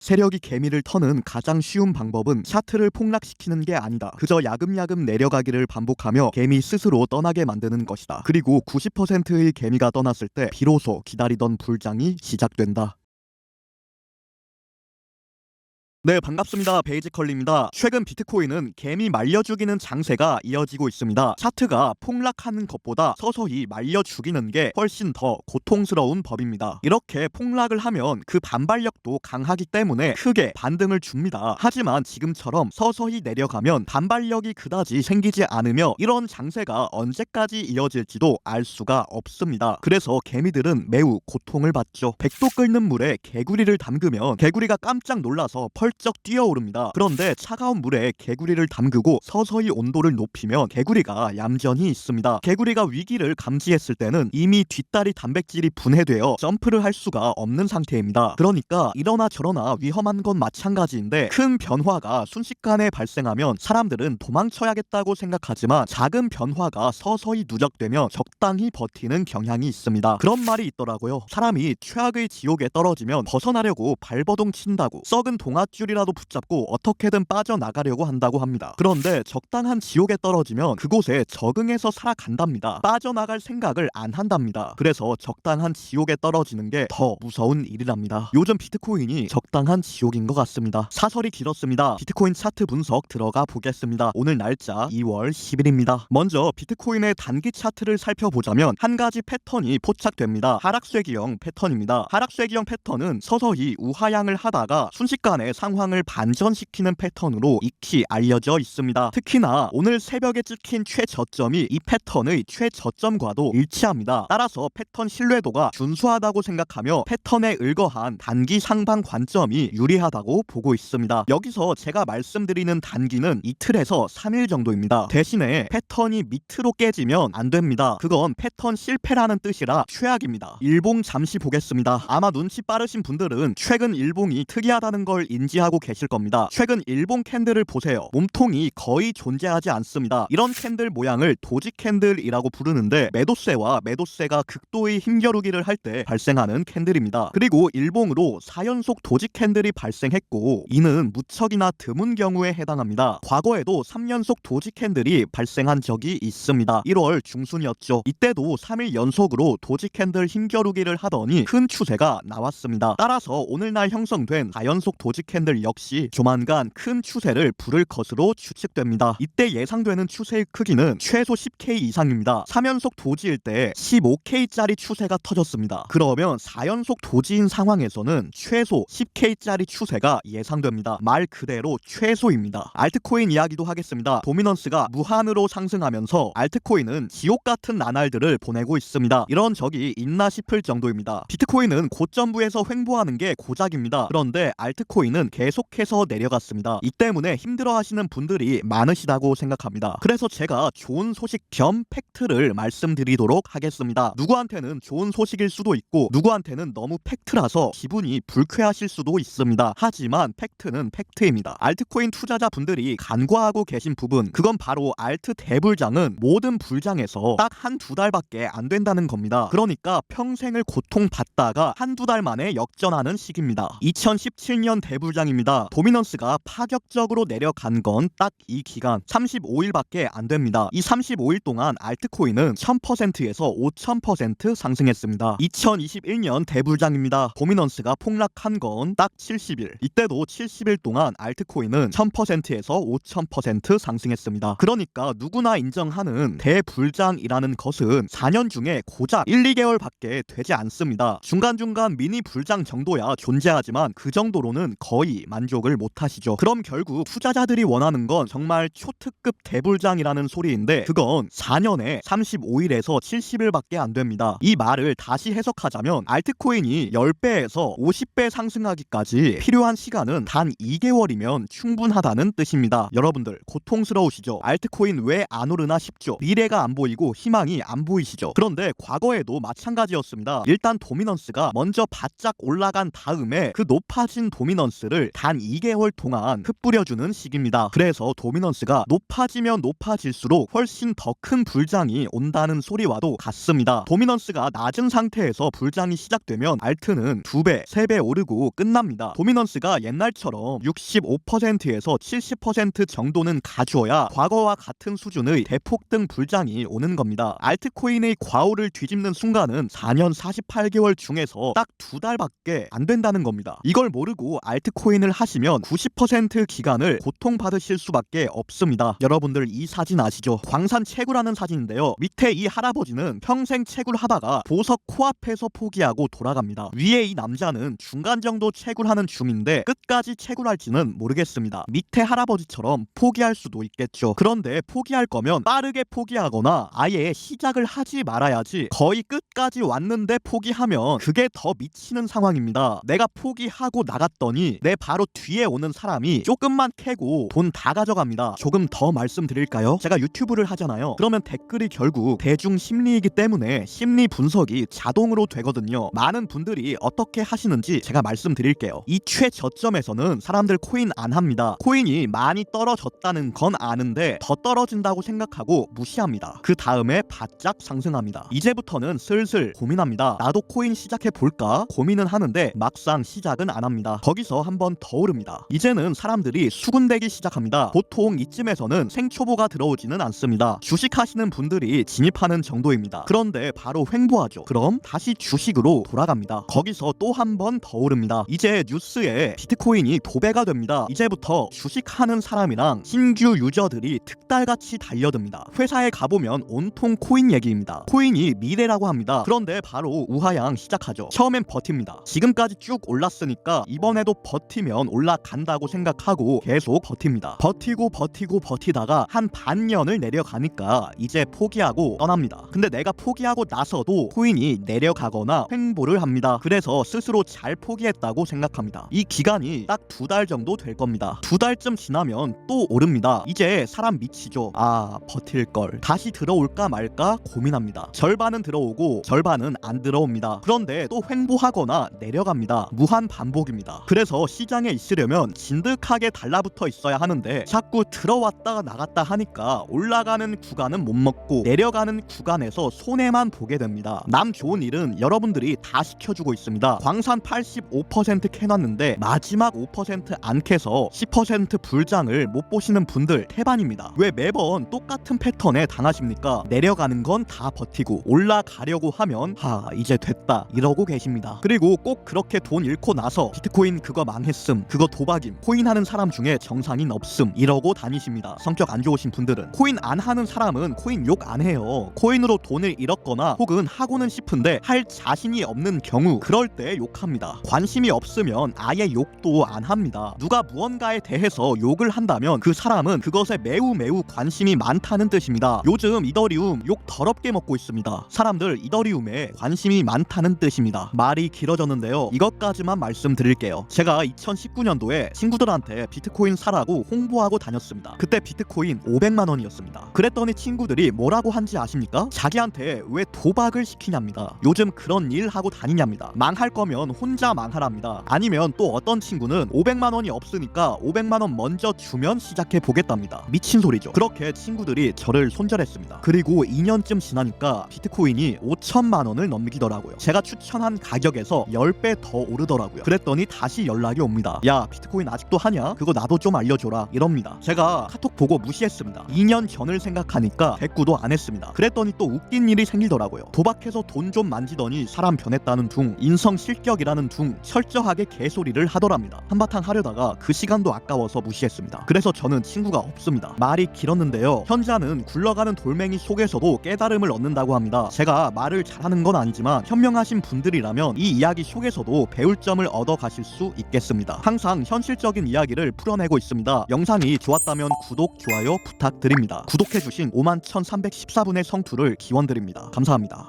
세력이 개미를 터는 가장 쉬운 방법은 차트를 폭락시키는 게 아니다. 그저 야금야금 내려가기를 반복하며 개미 스스로 떠나게 만드는 것이다. 그리고 90%의 개미가 떠났을 때 비로소 기다리던 불장이 시작된다. 네, 반갑습니다. 베이지컬리입니다. 최근 비트코인은 개미 말려 죽이는 장세가 이어지고 있습니다. 차트가 폭락하는 것보다 서서히 말려 죽이는 게 훨씬 더 고통스러운 법입니다. 이렇게 폭락을 하면 그 반발력도 강하기 때문에 크게 반등을 줍니다. 하지만 지금처럼 서서히 내려가면 반발력이 그다지 생기지 않으며 이런 장세가 언제까지 이어질지도 알 수가 없습니다. 그래서 개미들은 매우 고통을 받죠. 100도 끓는 물에 개구리를 담그면 개구리가 깜짝 놀라서 펄쩍 뛰어오릅니다. 그런데 차가운 물에 개구리를 담그고 서서히 온도를 높이면 개구리가 얌전히 있습니다. 개구리가 위기를 감지했을 때는 이미 뒷다리 단백질이 분해되어 점프를 할 수가 없는 상태입니다. 그러니까 이러나 저러나 위험한 건 마찬가지인데 큰 변화가 순식간에 발생하면 사람들은 도망쳐야겠다고 생각하지만 작은 변화가 서서히 누적되면 적당히 버티는 경향이 있습니다. 그런 말이 있더라고요. 사람이 최악의 지옥에 떨어지면 벗어나려고 발버둥 친다고. 썩은 동아줄이라도 붙잡고 어떻게든 빠져나가려고 한다고 합니다. 그런데 적당한 지옥에 떨어지면 그곳에 적응해서 살아간답니다. 빠져나갈 생각을 안 한답니다. 그래서 적당한 지옥에 떨어지는 게 더 무서운 일이랍니다. 요즘 비트코인이 적당한 지옥인 것 같습니다. 사설이 길었습니다. 비트코인 차트 분석 들어가 보겠습니다. 오늘 날짜 2월 10일입니다. 먼저 비트코인의 단기 차트를 살펴보자면 한 가지 패턴이 포착됩니다. 하락쇠기형 패턴입니다. 하락쇠기형 패턴은 서서히 우하향을 하다가 순식간에 상황을 반전시키는 패턴으로 익히 알려져 있습니다. 특히나 오늘 새벽에 찍힌 최저점이 이 패턴의 최저점과도 일치합니다. 따라서 패턴 신뢰도가 준수하다고 생각하며 패턴에 의거한 단기 상방 관점이 유리하다고 보고 있습니다. 여기서 제가 말씀드리는 단기는 이틀에서 3일 정도입니다. 대신에 패턴이 밑으로 깨지면 안 됩니다. 그건 패턴 실패라는 뜻이라 최악입니다. 일봉 잠시 보겠습니다. 아마 눈치 빠르신 분들은 최근 일봉이 특이하다는 걸 인지하고 계실 겁니다. 최근 일본 캔들을 보세요. 몸통이 거의 존재하지 않습니다. 이런 캔들 모양을 도지 캔들이라고 부르는데 매도세와 매도세가 극도의 힘겨루기를 할 때 발생하는 캔들입니다. 그리고 일봉으로 4연속 도지 캔들이 발생했고 이는 무척이나 드문 경우에 해당합니다. 과거에도 3연속 도지 캔들이 발생한 적이 있습니다. 1월 중순이었죠. 이때도 3일 연속으로 도지 캔들 힘겨루기를 하더니 큰 추세가 나왔습니다. 따라서 오늘날 형성된 4연속 도지 캔들 역시 조만간 큰 추세를 부를 것으로 추측됩니다. 이때 예상되는 추세의 크기는 최소 10K 이상입니다. 3연속 도지일 때 15K짜리 추세가 터졌습니다. 그러면 4연속 도지인 상황에서는 최소 10K짜리 추세가 예상됩니다. 말 그대로 최소입니다. 알트코인 이야기도 하겠습니다. 도미넌스가 무한으로 상승하면서 알트코인은 지옥 같은 나날들을 보내고 있습니다. 이런 적이 있나 싶을 정도입니다. 비트코인은 고점부에서 횡보하는 게 고작입니다. 그런데 알트코인은 계속해서 내려갔습니다. 이 때문에 힘들어하시는 분들이 많으시다고 생각합니다. 그래서 제가 좋은 소식 겸 팩트를 말씀드리도록 하겠습니다. 누구한테는 좋은 소식일 수도 있고 누구한테는 너무 팩트라서 기분이 불쾌하실 수도 있습니다. 하지만 팩트는 팩트입니다. 알트코인 투자자분들이 간과하고 계신 부분, 그건 바로 알트 대불장은 모든 불장에서 딱 한두 달밖에 안 된다는 겁니다. 그러니까 평생을 고통받다가 한두 달 만에 역전하는 시기입니다. 2017년 대불장입니다. 도미넌스가 파격적으로 내려간 건 딱 이 기간 35일밖에 안 됩니다. 이 35일 동안 알트코인은 1000%에서 5000% 상승했습니다. 2021년 대불장입니다. 도미넌스가 폭락한 건 딱 70일. 이때도 70일 동안 알트코인은 1000%에서 5000% 상승했습니다. 그러니까 누구나 인정하는 대불장이라는 것은 4년 중에 고작 1, 2개월밖에 되지 않습니다. 중간중간 미니 불장 정도야 존재하지만 그 정도로는 거의 만족을 못하시죠. 그럼 결국 투자자들이 원하는 건 정말 초특급 대불장이라는 소리인데 그건 4년에 35일에서 70일밖에 안 됩니다. 이 말을 다시 해석하자면 알트코인이 10배에서 50배 상승하기까지 필요한 시간은 단 2개월이면 충분하다는 뜻입니다. 여러분들 고통스러우시죠? 알트코인 왜 안 오르나 싶죠? 미래가 안 보이고 희망이 안 보이시죠? 그런데 과거에도 마찬가지였습니다. 일단 도미넌스가 먼저 바짝 올라간 다음에 그 높아진 도미넌스를 시작을 단 2개월 동안 흩뿌려주는 시기입니다. 그래서 도미넌스가 높아지면 높아질수록 훨씬 더 큰 불장이 온다는 소리와도 같습니다. 도미넌스가 낮은 상태에서 불장이 시작되면 알트는 2배, 3배 오르고 끝납니다. 도미넌스가 옛날처럼 65%에서 70% 정도는 가주어야 과거와 같은 수준의 대폭등 불장이 오는 겁니다. 알트코인의 과오를 뒤집는 순간은 4년 48개월 중에서 딱 2달밖에 안 된다는 겁니다. 이걸 모르고 알트코인을 하시면 90% 기간을 고통받으실 수밖에 없습니다. 여러분들 이 사진 아시죠? 광산 채굴하는 사진인데요. 밑에 이 할아버지는 평생 채굴하다가 보석 코앞에서 포기하고 돌아갑니다. 위에 이 남자는 중간 정도 채굴하는 중인데 끝까지 채굴할지는 모르겠습니다. 밑에 할아버지처럼 포기할 수도 있겠죠. 그런데 포기할 거면 빠르게 포기하거나 아예 시작을 하지 말아야지, 거의 끝까지 왔는데 포기하면 그게 더 미치는 상황입니다. 내가 포기하고 나갔더니 내 바로 뒤에 오는 사람이 조금만 캐고 돈 다 가져갑니다. 조금 더 말씀드릴까요? 제가 유튜브를 하잖아요. 그러면 댓글이 결국 대중 심리이기 때문에 심리 분석이 자동으로 되거든요. 많은 분들이 어떻게 하시는지 제가 말씀드릴게요. 이 최저점에서는 사람들 코인 안 합니다. 코인이 많이 떨어졌다는 건 아는데 더 떨어진다고 생각하고 무시합니다. 그 다음에 바짝 상승합니다. 이제부터는 슬슬 고민합니다. 나도 코인 시작해 볼까 고민은 하는데 막상 시작은 안 합니다. 거기서 한번 더 오릅니다. 이제는 사람들이 수군대기 시작합니다. 보통 이쯤에서는 생초보가 들어오지는 않습니다. 주식하시는 분들이 진입하는 정도입니다. 그런데 바로 횡보하죠. 그럼 다시 주식으로 돌아갑니다. 거기서 또 한 번 더 오릅니다. 이제 뉴스에 비트코인이 도배가 됩니다. 이제부터 주식하는 사람이랑 신규 유저들이 득달같이 달려듭니다. 회사에 가보면 온통 코인 얘기입니다. 코인이 미래라고 합니다. 그런데 바로 우하향 시작하죠. 처음엔 버팁니다. 지금까지 쭉 올랐으니까 이번에도 버티면 올라간다고 생각하고 계속 버팁니다. 버티고 버티다가 한 반년을 내려가니까 이제 포기하고 떠납니다. 근데 내가 포기하고 나서도 코인이 내려가거나 횡보를 합니다. 그래서 스스로 잘 포기했다고 생각합니다. 이 기간이 딱 2달 정도 될 겁니다. 2달쯤 지나면 또 오릅니다. 이제 사람 미치죠. 아, 버틸걸. 다시 들어올까 말까 고민합니다. 절반은 들어오고 절반은 안 들어옵니다. 그런데 또 횡보하거나 내려갑니다. 무한 반복입니다. 그래서 시장에 있으려면 진득하게 달라붙어 있어야 하는데 자꾸 들어왔다가 나갔다 하니까 올라가는 구간은 못 먹고 내려가는 구간에서 손해만 보게 됩니다. 남 좋은 일은 여러분들이 다 시켜주고 있습니다. 광산 85% 캐놨는데 마지막 5% 안 캐서 10% 불장을 못 보시는 분들 태반입니다. 왜 매번 똑같은 패턴에 당하십니까? 내려가는 건 다 버티고 올라가려고 하면 이제 됐다 이러고 계십니다. 그리고 꼭 그렇게 돈 잃고 나서 비트코인 그거 망했음, 그거 도박임, 코인 하는 사람 중에 정상인 없음 이러고 다니십니다. 성격 안 좋으신 분들은. 코인 안 하는 사람은 코인 욕 안 해요. 코인으로 돈을 잃었거나 혹은 하고는 싶은데 할 자신이 없는 경우, 그럴 때 욕합니다. 관심이 없으면 아예 욕도 안 합니다. 누가 무언가에 대해서 욕을 한다면 그 사람은 그것에 매우 관심이 많다는 뜻입니다. 요즘 이더리움 욕 더럽게 먹고 있습니다. 사람들 이더리움에 관심이 많다는 뜻입니다. 말이 길어졌는데요. 이것까지만 말씀드릴게요. 제가 2019년도에 친구들한테 비트코인 사라고 홍보하고 다녔습니다. 그때 비트코인 500만 원이었습니다. 그랬더니 친구들이 뭐라고 한지 아십니까? 자기한테 왜 도박을 시키냐입니다. 요즘 그런 일 하고 다니냐입니다. 망할 거면 혼자 망하랍니다. 아니면 또 어떤 친구는 500만 원이 없으니까 500만 원 먼저 주면 시작해 보겠답니다. 미친 소리죠. 그렇게 친구들이 저를 손절했습니다. 그리고 2년쯤 지나니까 비트코인이 5천만 원을 넘기더라고요. 제가 추천한 가격에서 10배 더 오르더라고요. 그랬더니 다시 연락이 옵니다. 야, 비트코인 아직도 하냐? 그거 나도 좀 알려줘라 이럽니다. 제가 카톡 보고 무시했습니다. 2년 전을 생각하니까 대꾸도 안 했습니다. 그랬더니 또 웃긴 일이 생기더라고요. 도박해서 돈 좀 만지더니 사람 변했다는 둥, 인성 실격이라는 둥 철저하게 개소리를 하더랍니다. 한바탕 하려다가 그 시간도 아까워서 무시했습니다. 그래서 저는 친구가 없습니다. 말이 길었는데요. 현자는 굴러가는 돌멩이 속에서도 깨달음을 얻는다고 합니다. 제가 말을 잘하는 건 아니지만 현명하신 분들이라면 이 이야기 속에서도 배울 점을 얻어 가실 수 있겠습니다. 항상 현실적인 이야기를 풀어내고 있습니다. 영상이 좋았다면 구독, 좋아요 부탁드립니다. 구독해주신 51,314분의 성투를 기원드립니다. 감사합니다.